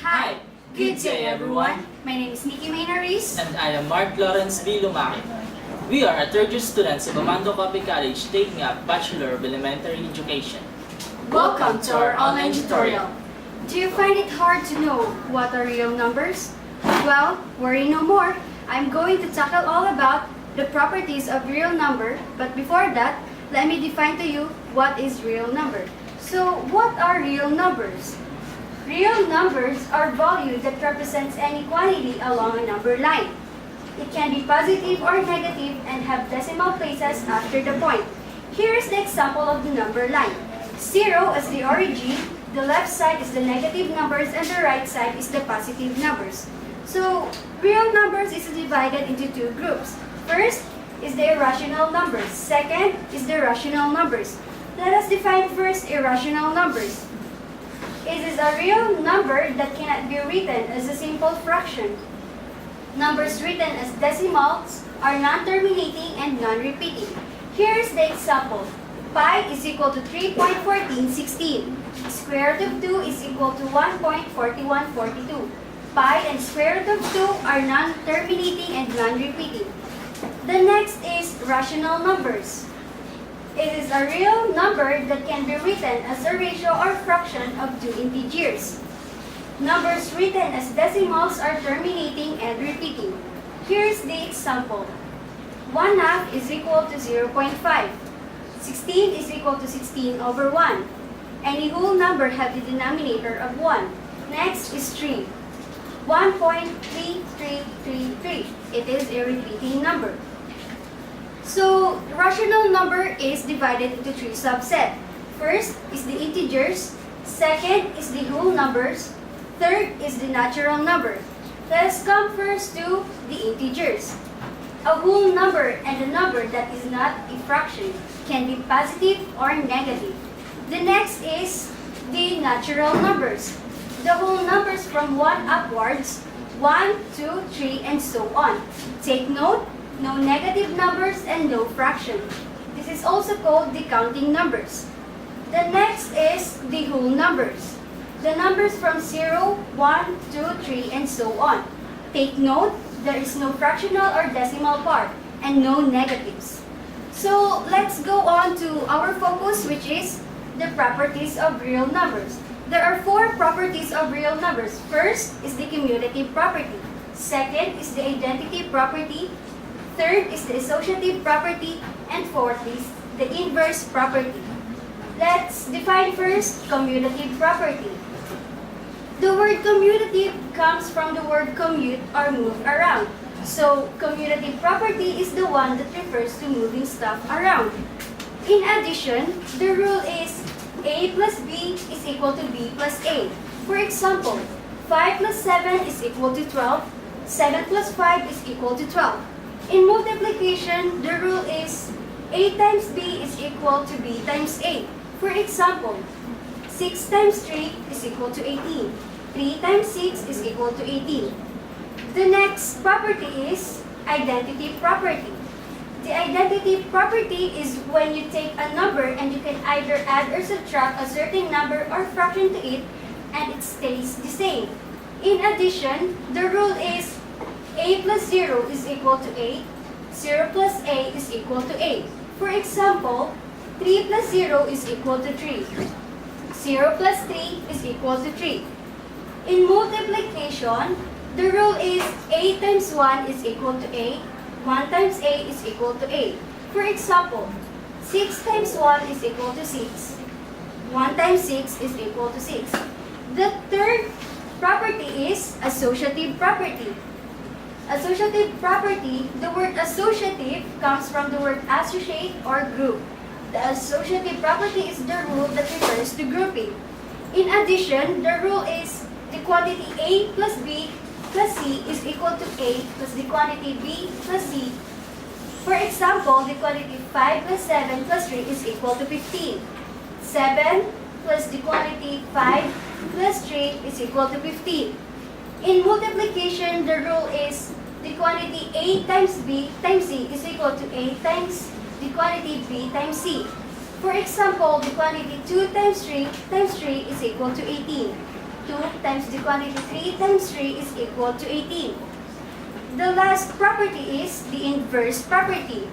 Hi, good day everyone. My name is Nikki Nariz. And I am MarckLourence Lumaque. We are third-year students of Amando College taking up Bachelor of Elementary Education. Welcome to our online tutorial. Do you find it hard to know what are real numbers? Well, worry no more. I'm going to tackle all about the properties of real number, but before that, let me define to you what is real number. So, what are real numbers? Real numbers are value that represents any quantity along a number line. It can be positive or negative and have decimal places after the point. Here is the example of the number line. 0 as the origin, the left side is the negative numbers and the right side is the positive numbers. So, real numbers is divided into two groups. First is the irrational numbers. Second is the rational numbers. Let us define first irrational numbers. It is a real number that cannot be written as a simple fraction. Numbers written as decimals are non-terminating and non-repeating. Here is the example. Pi is equal to 3.1416. Square root of 2 is equal to 1.4142. Pi and square root of 2 are non-terminating and non-repeating. The next is rational numbers. It is a real number that can be written as a ratio or fraction of two integers. Numbers written as decimals are terminating and repeating. Here is the example. 1/2 is equal to 0.5. 16 is equal to 16 over 1. Any whole number have the denominator of 1. Next is 3. 1.3333. It is a repeating number. So, rational number is divided into three subsets. First is the integers. Second is the whole numbers. Third is the natural number. Let us come first to the integers. A whole number and a number that is not a fraction can be positive or negative. The next is the natural numbers. The whole numbers from 1 upwards, 1, 2, 3, and so on. Take note, no negative numbers and no fraction. This is also called the counting numbers. The next is the whole numbers. The numbers from 0, 1, 2, 3, and so on. Take note, there is no fractional or decimal part and no negatives. So let's go on to our focus, which is the properties of real numbers. There are 4 properties of real numbers. First is the commutative property. Second is the identity property. Third is the associative property. And fourth is the inverse property. Let's define first commutative property. The word commutative comes from the word commute or move around. So, commutative property is the one that refers to moving stuff around. In addition, the rule is A plus B is equal to B plus A. For example, 5 plus 7 is equal to 12. 7 plus 5 is equal to 12. In multiplication, the rule is A times B is equal to B times A. For example, 6 times 3 is equal to 18. 3 times 6 is equal to 18. The next property is identity property. The identity property is when you take a number and you can either add or subtract a certain number or fraction to it and it stays the same. In addition, the rule is A plus 0 is equal to 8. 0 plus A is equal to 8. For example, 3 plus 0 is equal to 3. 0 plus 3 is equal to 3. In multiplication, the rule is A times 1 is equal to A. 1 times A is equal to A. For example, 6 times 1 is equal to 6. 1 times 6 is equal to 6. The third property is associative property. Associative property, the word associative comes from the word associate or group. The associative property is the rule that refers to grouping. In addition, the rule is the quantity A plus B plus C is equal to A plus the quantity B plus C. For example, the quantity 5 plus 7 plus 3 is equal to 15. 7 plus the quantity 5 plus 3 is equal to 15. In multiplication, the rule is the quantity A times B times C is equal to A times the quantity B times C. For example, the quantity 2 times 3 is equal to 18. 2 times the quantity 3 times 3 is equal to 18. The last property is the inverse property.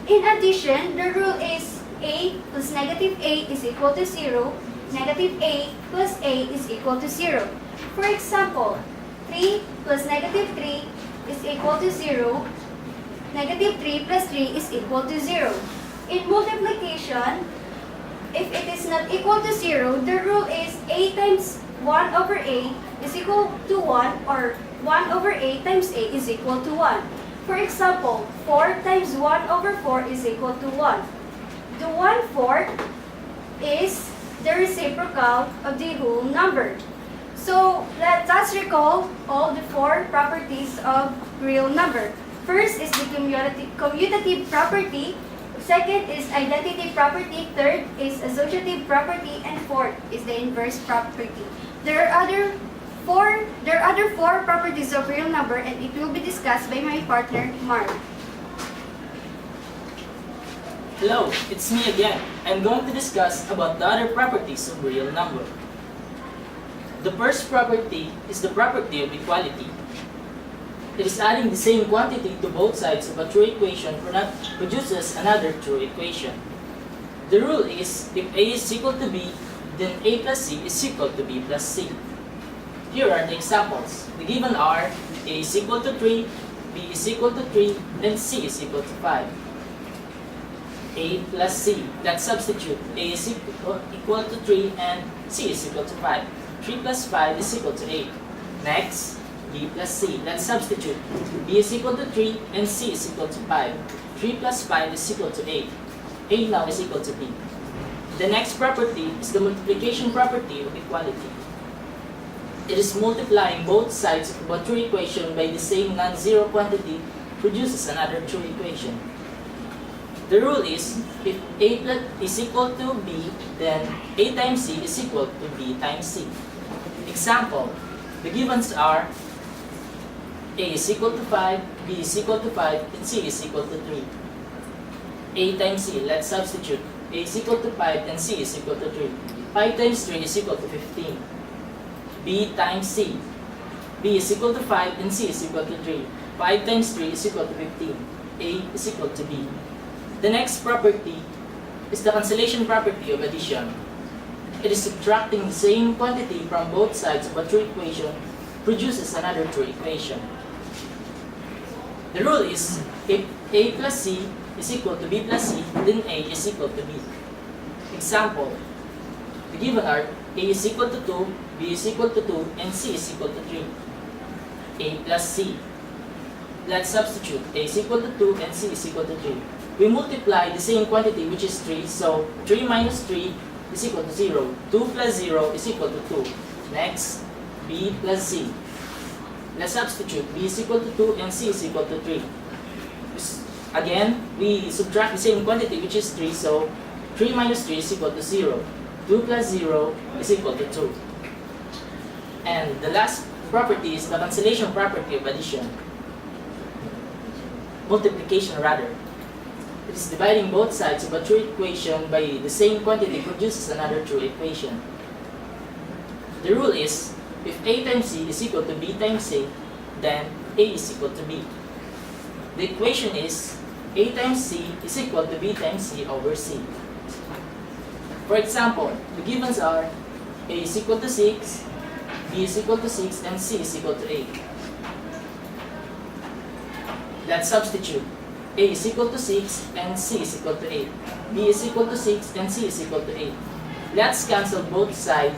In addition, the rule is a plus negative a is equal to 0, negative a plus a is equal to 0. For example, 3 plus negative 3 is equal to 0, negative 3 plus 3 is equal to 0. In multiplication, if it is not equal to 0, the rule is a times 1 over a is equal to 1, or 1 over a times a is equal to 1. For example, 4 times 1 over 4 is equal to 1. The 1/4 is the reciprocal of the whole number. So let us recall all the 4 properties of real number. First is the commutative property. Second is identity property. Third is associative property. And fourth is the inverse property. There are other four properties of real number, and it will be discussed by my partner, Mark. Hello, it's me again. I'm going to discuss about the other properties of real number. The first property is the property of equality. It is adding the same quantity to both sides of a true equation produces another true equation. The rule is if a is equal to b, then a plus c is equal to b plus c. Here are the examples. The given are a is equal to 3, b is equal to 3, and c is equal to 5. A plus c. Let's substitute. A is equal to 3 and c is equal to 5. 3 plus 5 is equal to 8. Next, b plus c. Let's substitute. B is equal to 3 and c is equal to 5. 3 plus 5 is equal to 8. 8 now is equal to b. The next property is the multiplication property of equality. It is multiplying both sides of a true equation by the same non-zero quantity produces another true equation. The rule is if a is equal to b, then a times c is equal to b times c. Example, the givens are a is equal to 5, b is equal to 5, and c is equal to 3. A times c, let's substitute. A is equal to 5 and c is equal to 3. 5 times 3 is equal to 15. B times c. B is equal to 5 and c is equal to 3. 5 times 3 is equal to 15. A is equal to b. The next property is the cancellation property of addition. It is subtracting the same quantity from both sides of a true equation produces another true equation. The rule is if a plus c is equal to b plus c, then a is equal to b. Example, the given are a is equal to 2, b is equal to 2, and c is equal to 3. A plus c. Let's substitute. A is equal to 2 and c is equal to 3. We multiply the same quantity, which is 3, so 3 minus 3 is equal to 0. 2 plus 0 is equal to 2. Next, b plus c. Let's substitute. B is equal to 2 and c is equal to 3. Again, we subtract the same quantity, which is 3, so 3 minus 3 is equal to 0. 2 plus 0 is equal to 2. And the last property is the cancellation property of addition. Multiplication rather. It is dividing both sides of a true equation by the same quantity produces another true equation. The rule is, if a times c is equal to b times c, then a is equal to b. The equation is a times c is equal to b times c over c. For example, the givens are a is equal to 6, b is equal to 6, and c is equal to 8. Let's substitute. A is equal to 6 and c is equal to 8. B is equal to 6 and c is equal to 8. Let's cancel both sides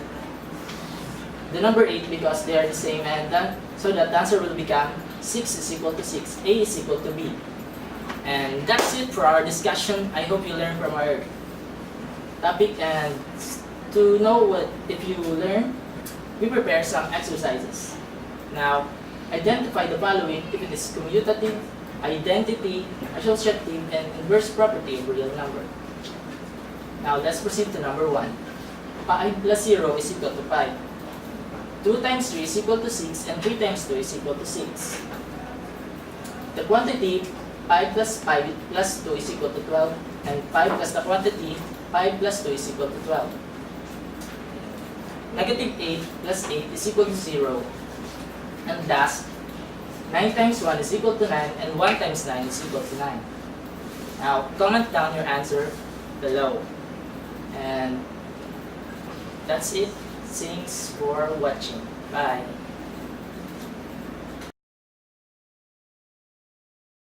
the number 8 because they are the same, and so that the answer will become 6 is equal to 6. A is equal to b. And that's it for our discussion. I hope you learned from our topic, and to know what if you learn, we prepare some exercises. Now, identify the following if it is commutative, identity, associative, and inverse property of real number. Now, let's proceed to number 1. 5 plus 0 is equal to 5. 2 times 3 is equal to 6, and 3 times 2 is equal to 6. The quantity 5 plus 5 plus 2 is equal to 12, and 5 plus the quantity 5 plus 2 is equal to 12. Negative 8 plus 8 is equal to 0. And thus, 9 times 1 is equal to 9, and 1 times 9 is equal to 9. Now, comment down your answer below. And that's it. Thanks for watching. Bye.